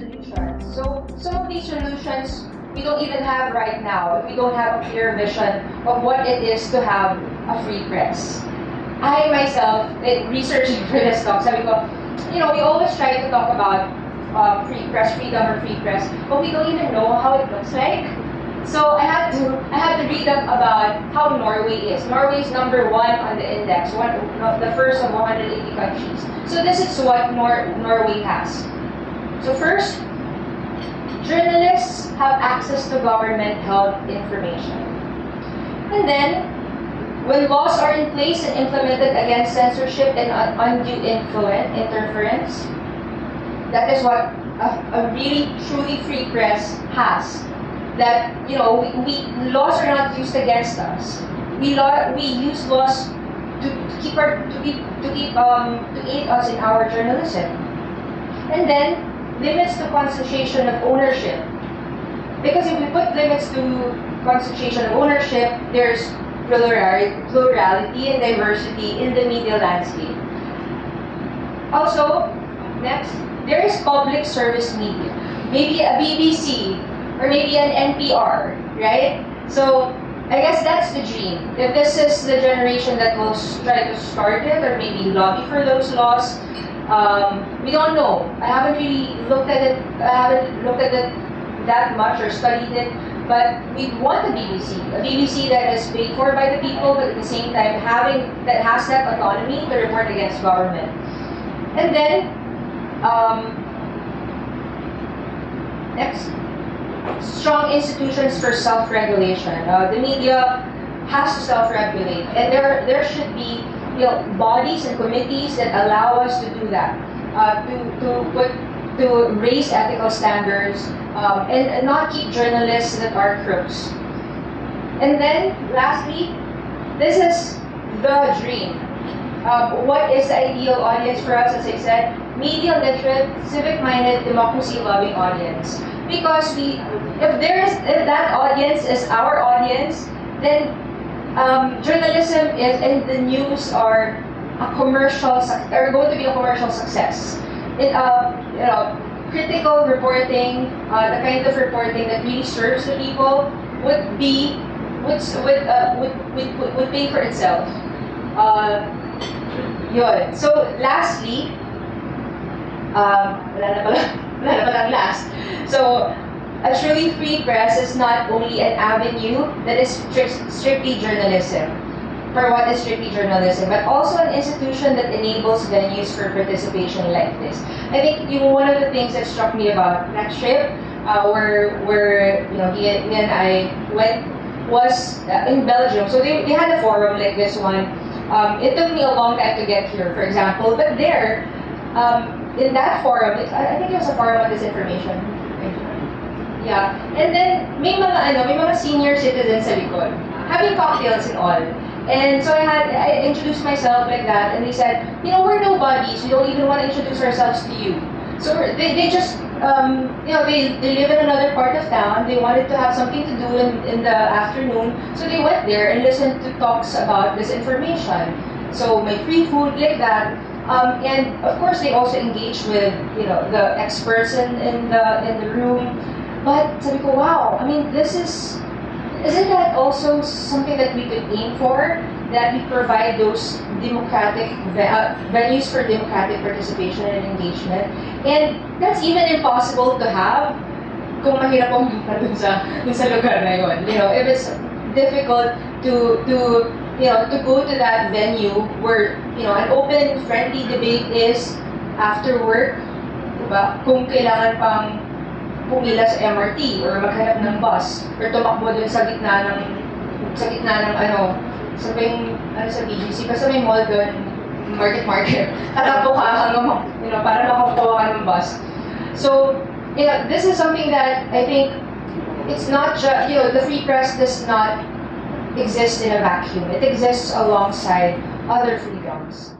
solutions. So some of these solutions we don't even have right now if we don't have a clear vision of what it is to have a free press. I myself, in researching for this talk, sabi ko, we always try to talk about free press, freedom or free press, but we don't even know how it looks like. So I had to read up about how Norway is. Norway is #1 on the index, the first of 180 countries. So this is what Norway has. So first, journalists have access to government-held information. And then, when laws are in place and implemented against censorship and undue interference, that is what a really truly free press has. That laws are not used against us. We use laws to aid us in our journalism. And then limits to concentration of ownership. Because if we put limits to concentration of ownership, there's plurality and diversity in the media landscape. Also, next, there is public service media. Maybe a BBC or maybe an NPR, right? So I guess that's the dream. If this is the generation that will try to start it or maybe lobby for those laws, we don't know. I haven't really looked at it. That much or studied it. But we want a BBC that is paid for by the people, but at the same time that has that autonomy to report against government. And then next, strong institutions for self-regulation. The media has to self-regulate, and there should be bodies and committees that allow us to do that, to raise ethical standards and not keep journalists that are crooks. And then, lastly, this is the dream. What is the ideal audience for us? As I said, media literate, civic-minded, democracy-loving audience. Because if that audience is our audience, then journalism and the news are going to be a commercial success. Critical reporting, the kind of reporting that really serves the people, would pay for itself. Yun. So lastly, wala na palang last. So a truly free press is not only an avenue that is strictly journalism, for what is strictly journalism, but also an institution that enables venues for participation like this. I think one of the things that struck me about that trip, where he and I went, was in Belgium. So they had a forum like this one. It took me a long time to get here, for example, but there, in that forum, I think it was a forum on disinformation. Yeah, and then may mga senior citizens sa likod, having cocktails and all. And so I introduced myself like that, and they said, we're nobodies. We don't even want to introduce ourselves to you. So they just, they live in another part of town. They wanted to have something to do in the afternoon, so they went there and listened to talks about disinformation. So my free food like that, and of course they also engaged with the experts in the room. But sabi ko, wow, I mean, isn't that also something that we could aim for? That we provide those democratic venues for democratic participation and engagement. And that's even impossible to have kung mahirap pumunta dun sa lugar na yun. If it's difficult to go to that venue where an open, friendly debate is after work, diba? Kung kailangan pang pumila sa MRT or maghanap ng bus or tumakbo dun sa gitna ng sa BGC, basta may mall dun, market, tatakbo ka hanggang para makakuha ka ng bus. So, this is something that I think it's not just, the free press does not exist in a vacuum. It exists alongside other freedoms.